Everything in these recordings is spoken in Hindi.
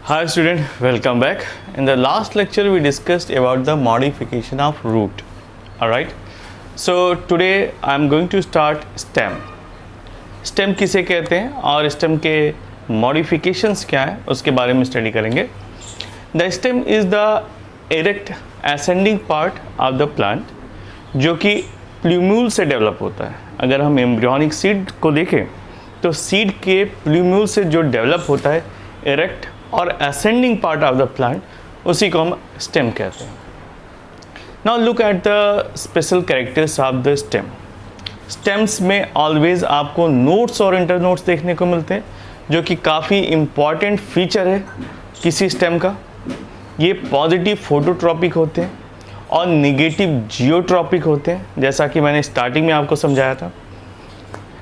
Hi student, welcome back. In the last lecture we discussed about the modification of root. Alright. So today I am going to start stem. Stem किसे कहते हैं और stem के modifications क्या है उसके बारे में स्टडी करेंगे. The stem is the erect ascending part of the plant जो कि प्लूम्यूल से डेवलप होता है. अगर हम एम्ब्रियोनिक सीड को देखें तो सीड के प्लूम्यूल से जो डेवलप होता है इरेक्ट और ascending part of the plant, उसी को हम स्टेम कहते हैं. Now look at the special characters of the stem. Stems में ऑलवेज आपको नोट्स और इंटरनोट्स देखने को मिलते हैं जो कि काफ़ी इम्पॉर्टेंट फीचर है किसी स्टेम का. ये पॉजिटिव फोटोट्रॉपिक होते हैं और निगेटिव जियोट्रॉपिक होते हैं, जैसा कि मैंने स्टार्टिंग में आपको समझाया था.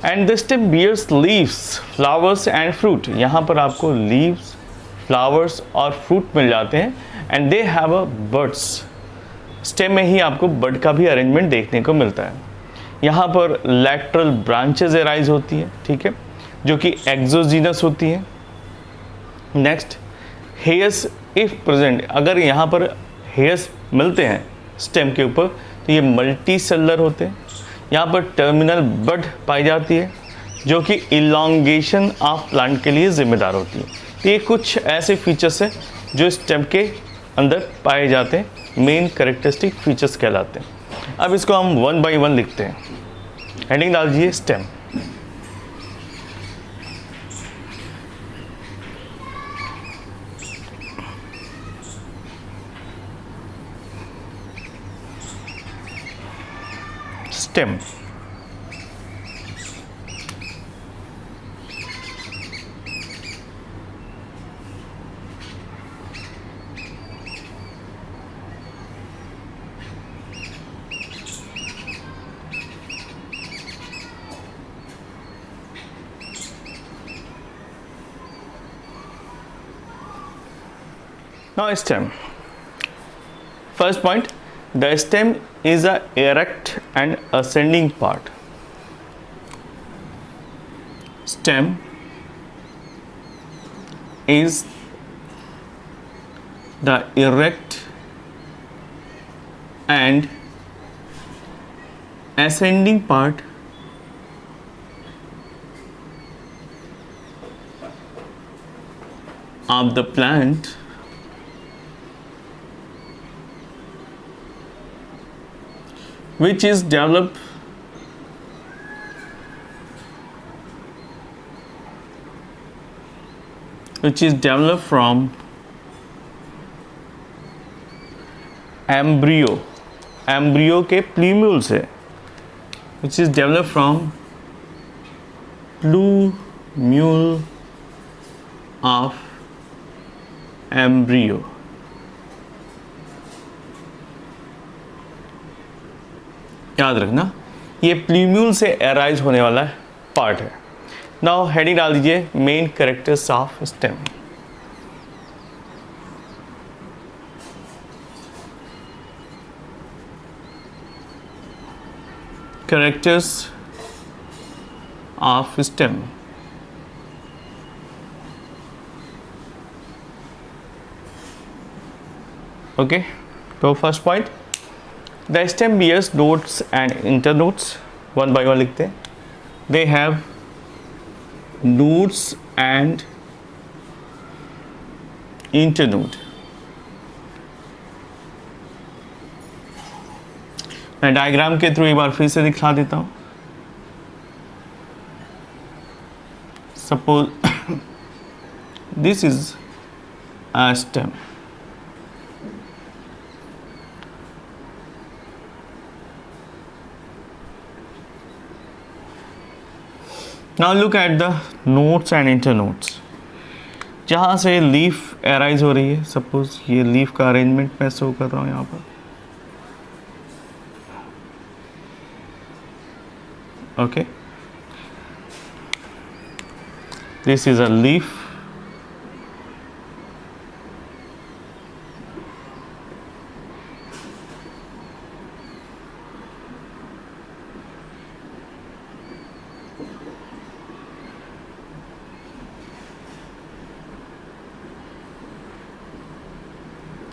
And the stem bears leaves, flowers and fruit. यहाँ पर आपको लीव्स, फ्लावर्स और फ्रूट मिल जाते हैं. And they have a buds. Stem में ही आपको बर्ड का भी अरेंजमेंट देखने को मिलता है. यहाँ पर लैटरल ब्रांचेज एराइज होती हैं, ठीक है, जो कि एक्सोजीनस होती हैं. Next, hairs if present. अगर यहाँ पर हेयर्स मिलते हैं स्टेम के ऊपर तो ये मल्टी सेलुलर होते हैं. यहाँ पर टर्मिनल बड पाई जाती है जो कि इलॉन्गेशन ऑफ प्लांट के लिए जिम्मेदार होती है. तो ये कुछ ऐसे फीचर्स हैं जो स्टेम के अंदर पाए जाते हैं, मेन कैरेक्टरिस्टिक फीचर्स कहलाते हैं. अब इसको हम वन बाय वन लिखते हैं. हेडिंग डाल दीजिए stem. Stem. Now stem. First point, the stem is a erect and ascending part. Stem is the erect and ascending part of the plant which is developed from embryo के प्लूम्यूल से, which is developed from plumule of embryo. याद रखना ये प्लूम्यूल से एराइज होने वाला पार्ट है. नाउ हेडिंग डाल दीजिए main characters of stem. Characters of stem. Okay, तो first point, the stem bears nodes and internodes. One by one लिखते हैं. They have nodes and internode. मैं डायग्राम के थ्रू एक बार फिर से दिखा देता हूँ. Suppose this is a stem. Now look at the nodes and internodes. जहाँ से लीफ एराइज हो रही है, सपोज ये लीफ का अरेंजमेंट मैं शो कर रहा हूँ यहाँ पर. Okay, this is a leaf.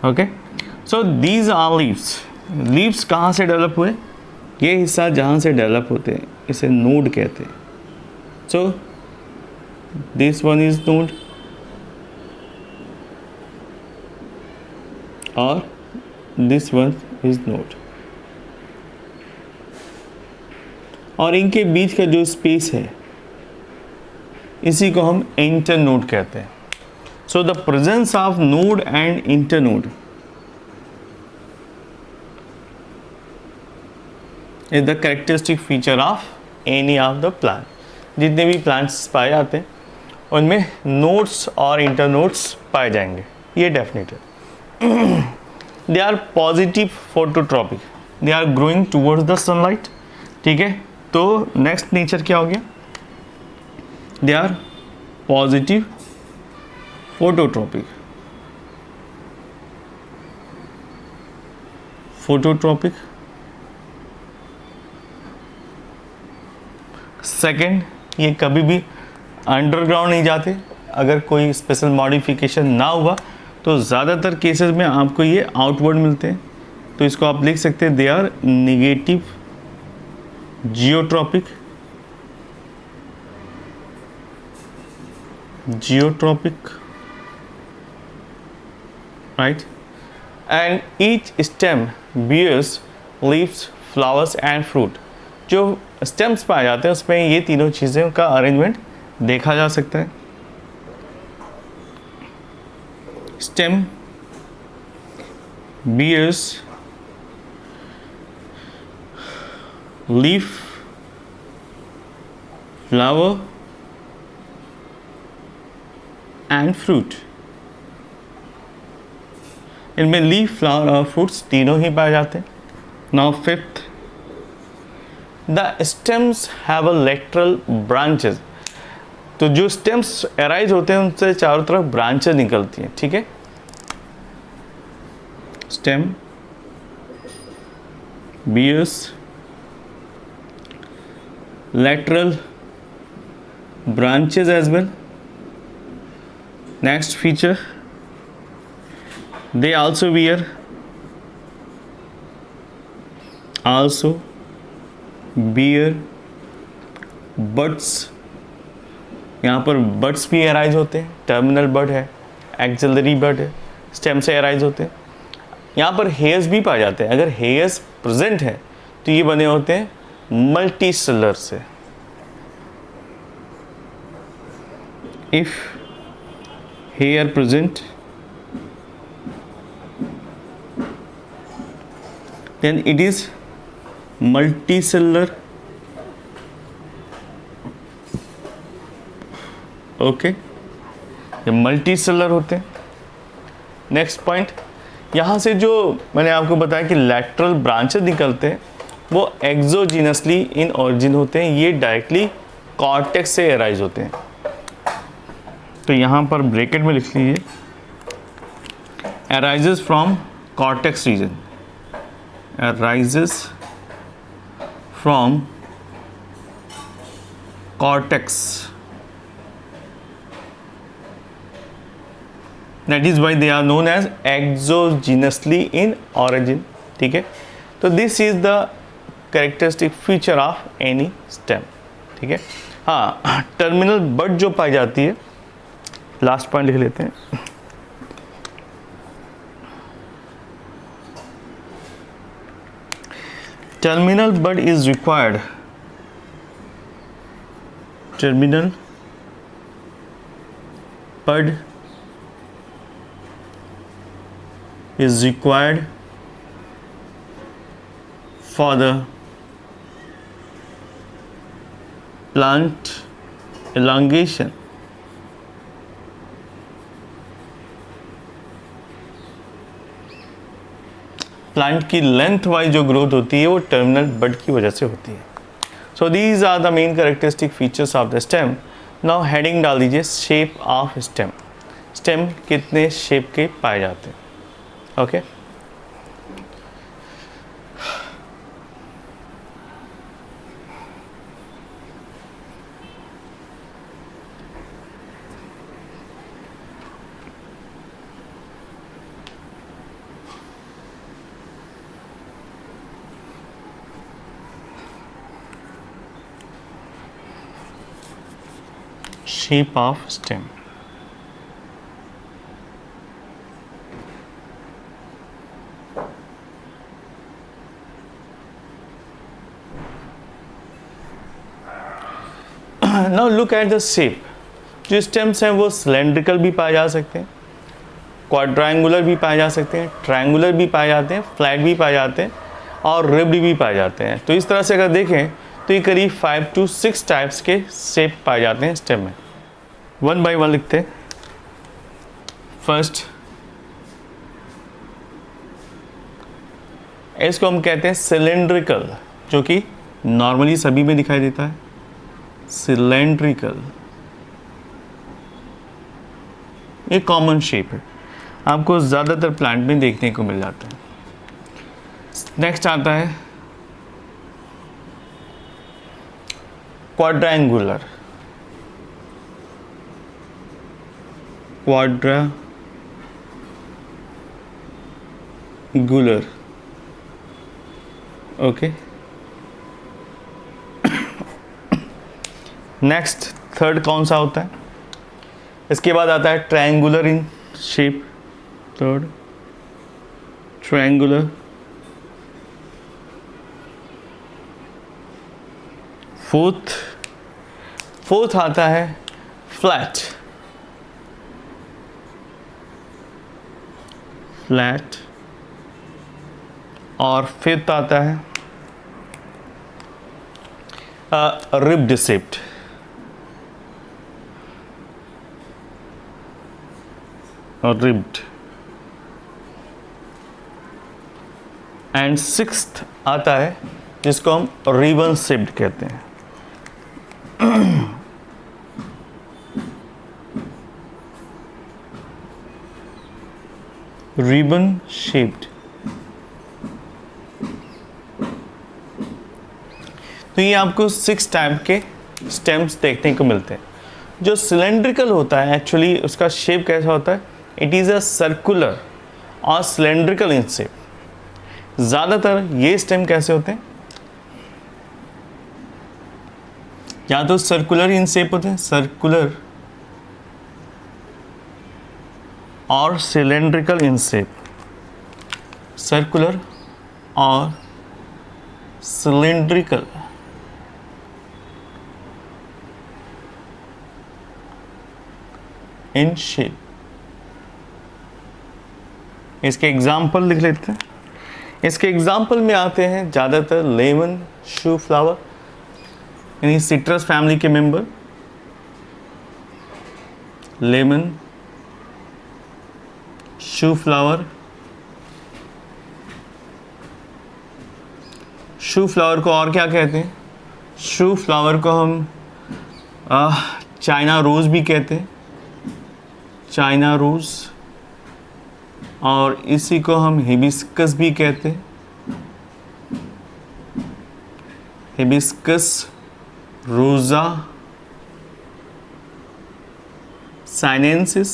Okay, so these are leaves. Leaves कहाँ से डेवलप हुए? ये हिस्सा जहाँ से डेवलप होते हैं इसे नोड कहते हैं. So this one is node और दिस वन इज नोड, और इनके बीच का जो स्पेस है इसी को हम इंटरनोड कहते हैं. So the presence of node and internode is the characteristic feature of any of the plant. जितने भी प्लांट्स पाए जाते हैं उनमें नोड्स और इंटरनोड्स पाए जाएंगे, ये डेफिनेट है. They are positive phototropic, they are growing towards the sunlight. ठीक है, तो नेक्स्ट नेचर क्या हो गया? They are positive phototropic. Phototropic. Second, ये कभी भी अंडरग्राउंड नहीं जाते. अगर कोई स्पेशल मॉडिफिकेशन ना हुआ तो ज़्यादातर केसेस में आपको ये आउटवर्ड मिलते हैं. तो इसको आप लिख सकते हैं, they are negative geotropic. Geotropic, right. And each stem bears leaves, flowers and fruit. जो स्टेम्स पाए जाते हैं उसमें ये तीनों चीज़ों का अरेंजमेंट देखा जा सकता है. Stem bears leaf, flower and fruit. इनमें लीफ, फ्लावर और फ्रूट्स तीनों ही पाए जाते हैं. Now fifth, the stems have a lateral branches. तो जो स्टेम्स अराइज होते हैं उनसे चारों तरफ ब्रांचेस निकलती हैं. ठीक है, stem bears lateral branches as well. Next feature, they also bear buds. यहाँ पर बड्स भी अराइज होते हैं. टर्मिनल बड है, एक्सिलरी बड है, स्टेम से अराइज होते हैं. यहाँ पर हेयर्स भी पाए जाते हैं. अगर हेयर्स प्रेजेंट है तो ये बने होते हैं मल्टी सेलर से. If hair present then it is multicellular. Okay, ये मल्टी सेलर होते हैं. नेक्स्ट पॉइंट, यहाँ से जो मैंने आपको बताया कि लैटरल ब्रांचेस निकलते हैं वो एक्सोजीनसली इन ऑरिजिन होते हैं. ये डायरेक्टली कॉर्टेक्स से अराइज होते हैं. तो यहाँ पर ब्रैकेट में लिख लीजिए, arises from cortex region. Arises from cortex. That is why they are known as exogenously in origin. ठीक है, तो this is the characteristic feature of any stem. ठीक है, हाँ, टर्मिनल बड जो पाई जाती है, लास्ट पॉइंट लिख लेते हैं. Terminal bud is required. Terminal bud is required for the plant elongation. Plant की लेंथ वाइज जो ग्रोथ होती है वो टर्मिनल बड की वजह से होती है. So these are the main characteristic features of the stem. Now heading डाल दीजिए, शेप ऑफ स्टेम. स्टेम कितने शेप के पाए जाते हैं? Okay, shape of stem. Now look at the shape. जो स्टेम्स हैं वो सिलेंड्रिकल भी पाए जा सकते हैं, क्वाड्रेंगुलर भी पाए जा सकते हैं, ट्रायंगुलर भी पाए जाते हैं, फ्लैट भी पाए जाते हैं और रिब्ड भी पाए जाते हैं। तो इस तरह से अगर देखें तो ये करीब 5 to 6 टाइप्स के शेप पाए जाते हैं स्टेम में। वन बाय वन लिखते हैं। फर्स्ट, इसको हम कहते हैं सिलेंड्रिकल, जो कि नॉर्मली सभी में दिखाई देता है। सिलेंड्रिकल एक कॉमन शेप है, आपको ज़्यादातर प्लांट में देखने को मिल जाता है। नेक्स्ट आता है quadrangular. Quadrangular, okay. Next third कौन सा होता है? इसके बाद आता है triangular in shape. Third triangular. Fourth आता है फ्लैट। और फिफ्थ आता है रिब्ड शेप्ड। और रिब्ड। एंड सिक्स्थ आता है जिसको हम रिबन शेप्ड कहते हैं। Ribbon shaped. तो ये आपको 6 टाइप के स्टेम्स देखने को मिलते हैं। जो सिलेंड्रिकल होता है एक्चुअली उसका शेप कैसा होता है? इट इज़ अ सर्कुलर और सिलेंड्रिकल इन शेप। ज़्यादातर ये स्टेम कैसे होते हैं? या तो सर्कुलर इन शेप होते हैं, सर्कुलर और सिलेंड्रिकल इन शेप। सर्कुलर और सिलेंड्रिकल। In shape. इसके एग्जाम्पल लिख लेते हैं। इसके एग्जाम्पल में आते हैं ज़्यादातर लेमन, शू फ्लावर, यानी सिट्रस फैमिली के मेंबर। लेमन, शू फ्लावर। शू फ्लावर को और क्या कहते हैं? शू फ्लावर को हम चाइना रोज भी कहते हैं, चाइना रोज। और इसी को हम हिबिस्कस भी कहते हैं, हिबिस्कस रोजा साइनेंसिस,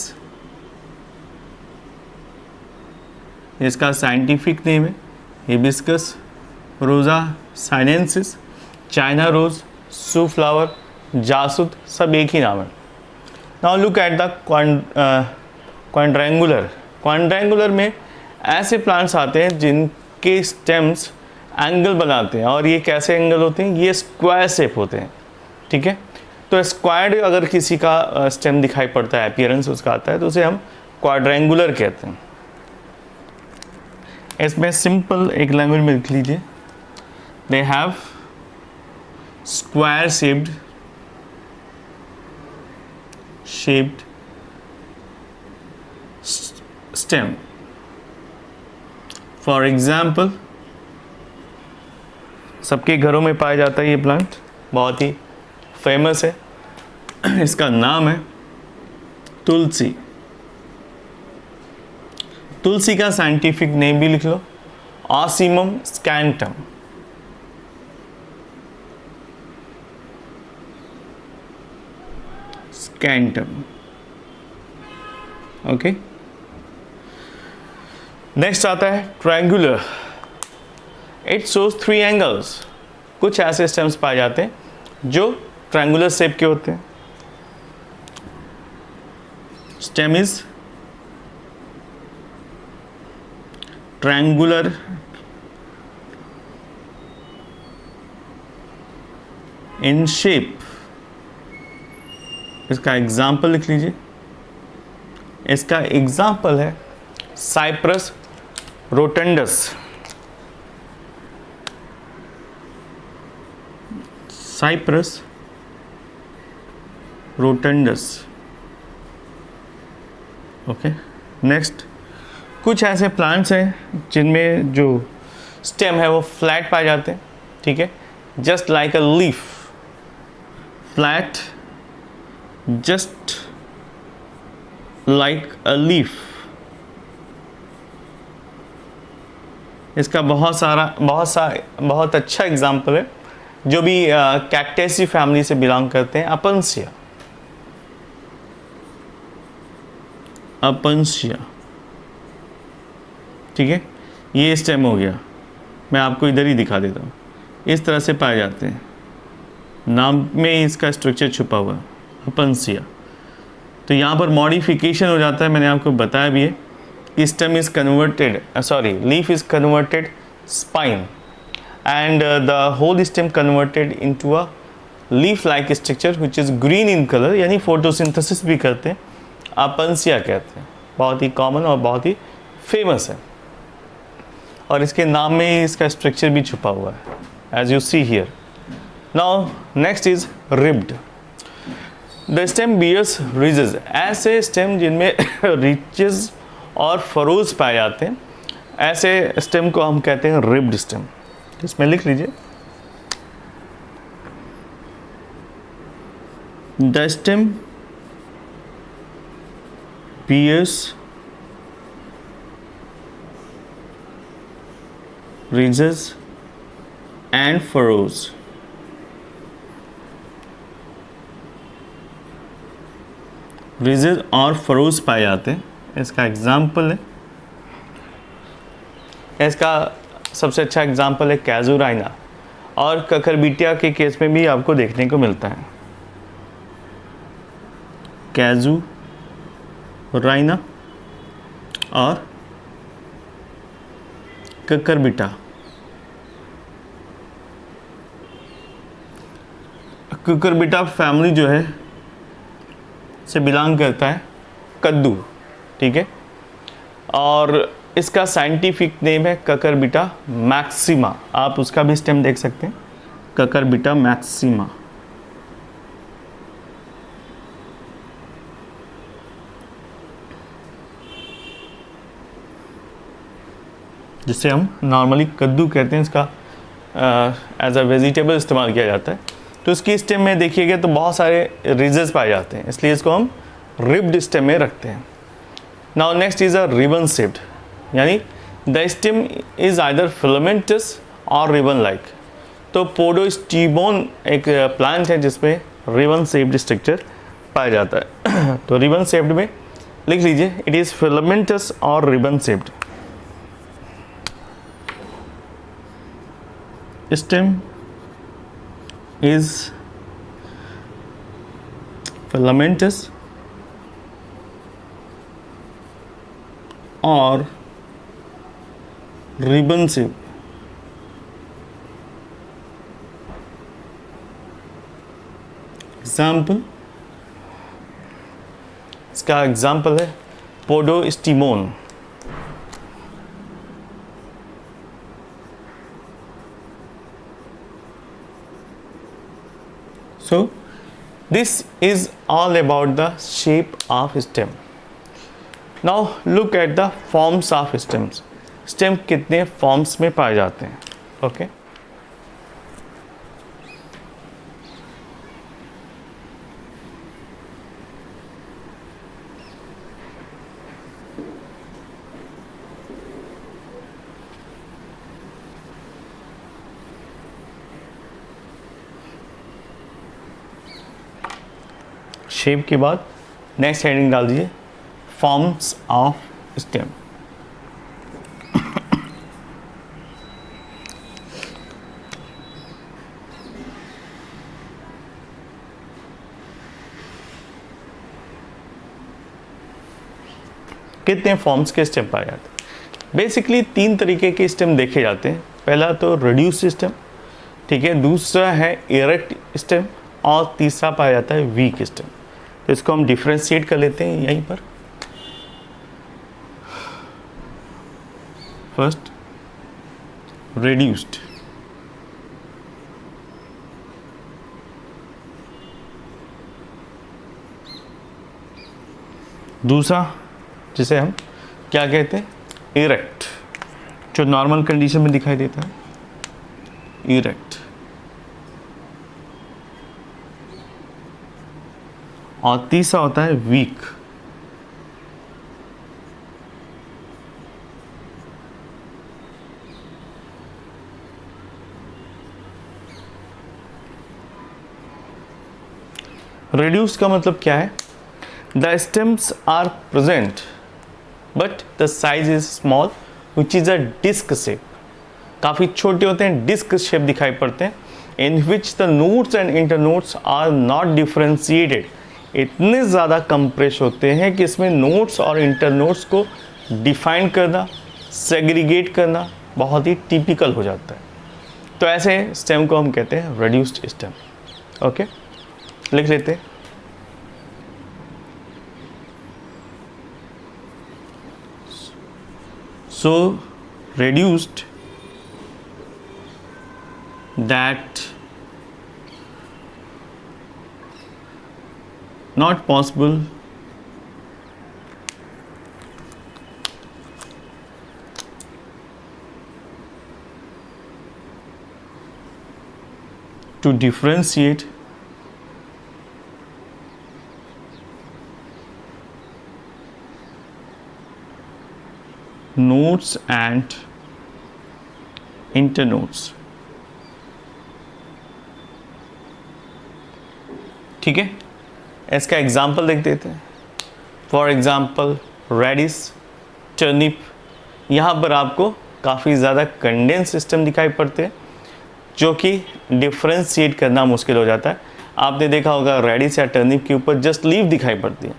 इसका साइंटिफिक नेम है हिबिस्कस रोजा साइनेंसिस। चाइना रोज, शू फ्लावर, जासुद, सब एक ही नाम है। Now look at the quadrangular. Quadrangular में ऐसे प्लांट्स आते हैं जिनके स्टेम्स एंगल बनाते हैं। और ये कैसे एंगल होते हैं? ये स्क्वायर शेप होते हैं, ठीक है। तो स्क्वायर्ड अगर किसी का स्टेम दिखाई पड़ता है, अपीयरेंस उसका आता है, तो उसे हम क्वाड्रेंगुलर कहते हैं। इसमें सिंपल एक लैंग्वेज में लिख लीजिए, they have square shaped stem. For example, सबके घरों में पाया जाता है ये प्लांट, बहुत ही फेमस है। इसका नाम है तुलसी। तुलसी का साइंटिफिक नेम भी लिख लो, ऑसीमम स्कैंटम। स्कैंटम, ओके। नेक्स्ट आता है ट्रायंगुलर। It shows 3 angles. कुछ ऐसे स्टेम्स पाए जाते हैं जो ट्रायंगुलर शेप के होते हैं। Stem is triangular in shape. इसका एग्जाम्पल लिख लीजिए, इसका एग्जाम्पल है Cyperus rotundus. Cyperus rotundus. Okay, next, कुछ ऐसे प्लांट्स हैं जिनमें जो स्टेम है वो फ्लैट पाए जाते हैं, ठीक है, just like a leaf, flat just like a leaf. इसका बहुत अच्छा एग्जाम्पल है जो भी कैक्टेसी फैमिली से बिलोंग करते हैं, अपनसिया। अपनसिया, ठीक है, ये स्टेम हो गया। मैं आपको इधर ही दिखा देता हूँ, इस तरह से पाए जाते हैं, नाम में इसका स्ट्रक्चर छुपा हुआ है, अपनसिया। तो यहाँ पर मॉडिफिकेशन हो जाता है, मैंने आपको बताया भी है कि stem is converted, leaf is converted spine and the whole stem converted into a leaf like structure which is green in color, यानी photosynthesis भी करते हैं, अपनसिया कहते हैं। बहुत ही कॉमन और बहुत ही फेमस है, और इसके नाम में ही इसका स्ट्रक्चर भी छुपा हुआ है, as you see here. Now next is ribbed. The stem bears ridges. ऐसे स्टेम जिनमें रिचेस और फरोज पाए जाते हैं, ऐसे स्टेम को हम कहते हैं रिब्ड स्टेम। इसमें लिख लीजिए, the stem bears ridges and furrows. ridges और फरोज पाए जाते हैं। इसका एग्जाम्पल है, इसका सबसे अच्छा एग्जाम्पल है कैजुराइना, और ककरबिटिया के केस में भी आपको देखने को मिलता है। कैजुराइना और ककरबिटा। ककरबिटा फैमिली जो है से बिलोंग करता है कद्दू, ठीक है, और इसका साइंटिफिक नेम है ककरबिटा मैक्सिमा। आप उसका भी स्टेम देख सकते हैं, ककरबिटा मैक्सिमा। जिसे हम नॉर्मली कद्दू कहते हैं, इसका एज अ वेजिटेबल इस्तेमाल किया जाता है। तो इसकी स्टेम में देखिएगा तो बहुत सारे रिजेस पाए जाते हैं, इसलिए इसको हम रिब्ड स्टेम में रखते हैं। Now next is a ribbon shaped, यानी the stem is either filamentous or ribbon like. तो पोडोस्टीमोन एक प्लांट है जिसमें रिबन शेप्ड स्ट्रक्चर पाया जाता है। तो रिबन शेप्ड में लिख लीजिए, it is filamentous or ribbon shaped. Stem is filamentous or ribbon shape। Example, इसका एग्जाम्पल है पोडोस्टीमोन। So this is all about the shape of stem. Now look at the forms of stems. Stem कितने forms में पाए जाते हैं, okay? शेप के बाद नेक्स्ट हेडिंग डाल दीजिए, फॉर्म्स ऑफ स्टेम। कितने फॉर्म्स के स्टेम पाए जाते हैं? बेसिकली 3 तरीके के स्टेम देखे जाते हैं। पहला तो रिड्यूस स्टेम, ठीक है, दूसरा है इरेक्ट स्टेम और तीसरा पाया जाता है वीक स्टेम। तो इसको हम डिफ्रेंशिएट कर लेते हैं यहीं पर। फर्स्ट रिड्यूस्ड, दूसरा जिसे हम क्या कहते हैं, इरेक्ट, जो नॉर्मल कंडीशन में दिखाई देता है, इरेक्ट। और तीसरा होता है वीक। रिड्यूस का मतलब क्या है? The stems are present but the size is small which is a disc shape. काफ़ी छोटे होते हैं, डिस्क शेप दिखाई पड़ते हैं। In which the nodes and internodes are not differentiated. इतने ज़्यादा कंप्रेस होते हैं कि इसमें नोट्स और इंटरनोट्स को डिफाइन करना, सेग्रीगेट करना बहुत ही टिपिकल हो जाता है। तो ऐसे स्टेम को हम कहते हैं रिड्यूस्ड स्टेम। ओके, लिख लेते हैं। So reduced, that not possible to differentiate notes and internotes। ठीक है, इसका एग्जाम्पल देख देते हैं। For example radish, turnip. यहाँ पर आपको काफ़ी ज़्यादा कंडेंस सिस्टम दिखाई पड़ते हैं जो कि डिफ्रेंशिएट करना मुश्किल हो जाता है। आपने देखा होगा रेडिस या टर्निप के ऊपर जस्ट लीफ दिखाई पड़ती है,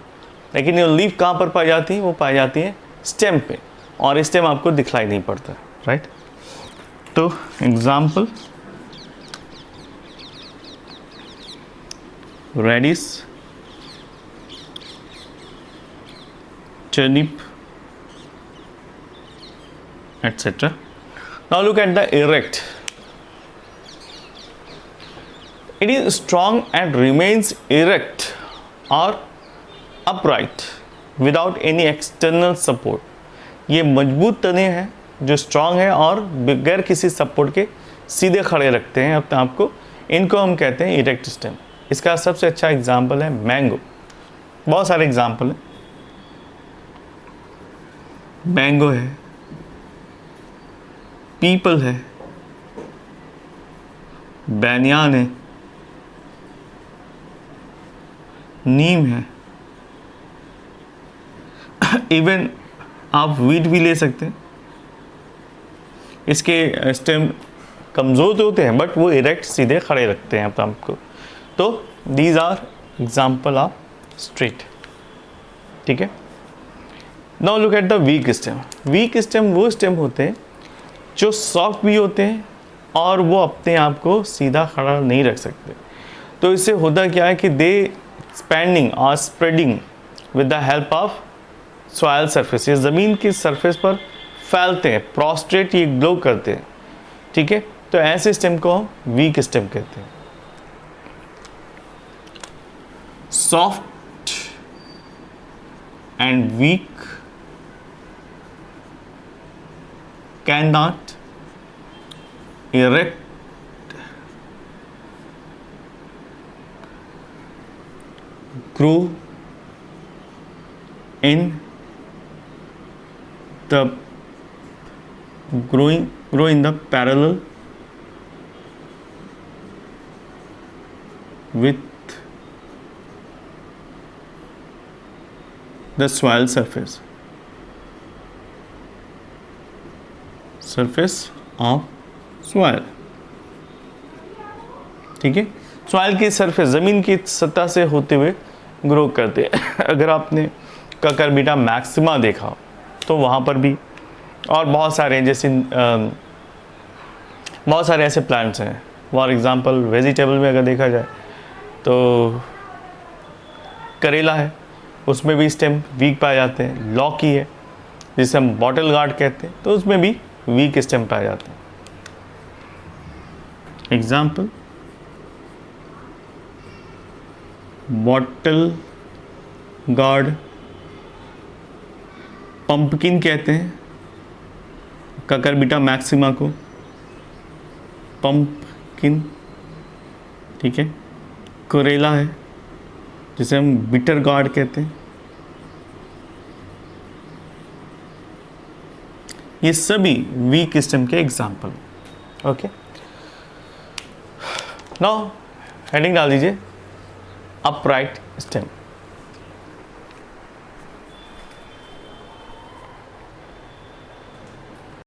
लेकिन ये लीफ कहाँ पर पाई जाती है? वो पाई जाती है स्टेम पे, और स्टेम आपको दिखलाई नहीं पड़ता, राइट। तो example radish, turnip, etc. Now look at the erect. It is strong and remains erect or upright without any external support. ये मजबूत तने हैं जो स्ट्रांग है और बगैर किसी सपोर्ट के सीधे खड़े रखते हैं अपने आप को। इनको हम कहते हैं इरेक्ट स्टेम। इसका सबसे अच्छा एग्जाम्पल है मैंगो। बहुत सारे एग्जाम्पल हैं। मैंगो है, पीपल है, बैनियान है, नीम है, इवन आप वीट भी ले सकते हैं। इसके स्टेम कमज़ोर तो होते हैं बट वो इरेक्ट सीधे खड़े रखते हैं अपने आप को। तो these are example of straight. ठीक है, now look at the weak stem. Weak stem वो स्टेम होते हैं जो सॉफ्ट भी होते हैं और वो अपने आप को सीधा खड़ा नहीं रख सकते। तो इससे होता क्या है कि दे एक्सपैंडिंग और spreading with the help of soil surface. ये ज़मीन की सरफेस पर फैलते हैं, प्रोस्ट्रेट ये ग्लो करते हैं। ठीक है, तो ऐसे स्टेम को हम वीक स्टेम कहते हैं। Soft and weak cannot erect grow in the grow in the parallel with the soil surface of soil. ठीक है, सॉइल की सरफेस ज़मीन की सतह से होते हुए ग्रो करते हैं। अगर आपने ककर बीटा मैक्सिमा देखा तो वहाँ पर भी, और बहुत सारे जैसे बहुत सारे ऐसे प्लांट्स हैं। फॉर एग्जांपल वेजिटेबल में अगर देखा जाए तो करेला है, उसमें भी स्टेम वीक पाए जाते हैं। लौकी है जिसे हम बॉटल गार्ड कहते हैं, तो उसमें भी वीक स्टेम पाए जाते हैं। एग्जाम्पल बॉटल गार्ड, पंपकिन कहते हैं ककरबिटा मैक्सिमा को, पंपकिन, ठीक है। करेला है जिसे हम बिटर गार्ड कहते हैं। ये सभी वीक स्टेम के एग्जाम्पल। ओके, नाउ हेडिंग डाल दीजिए अपराइट स्टेम।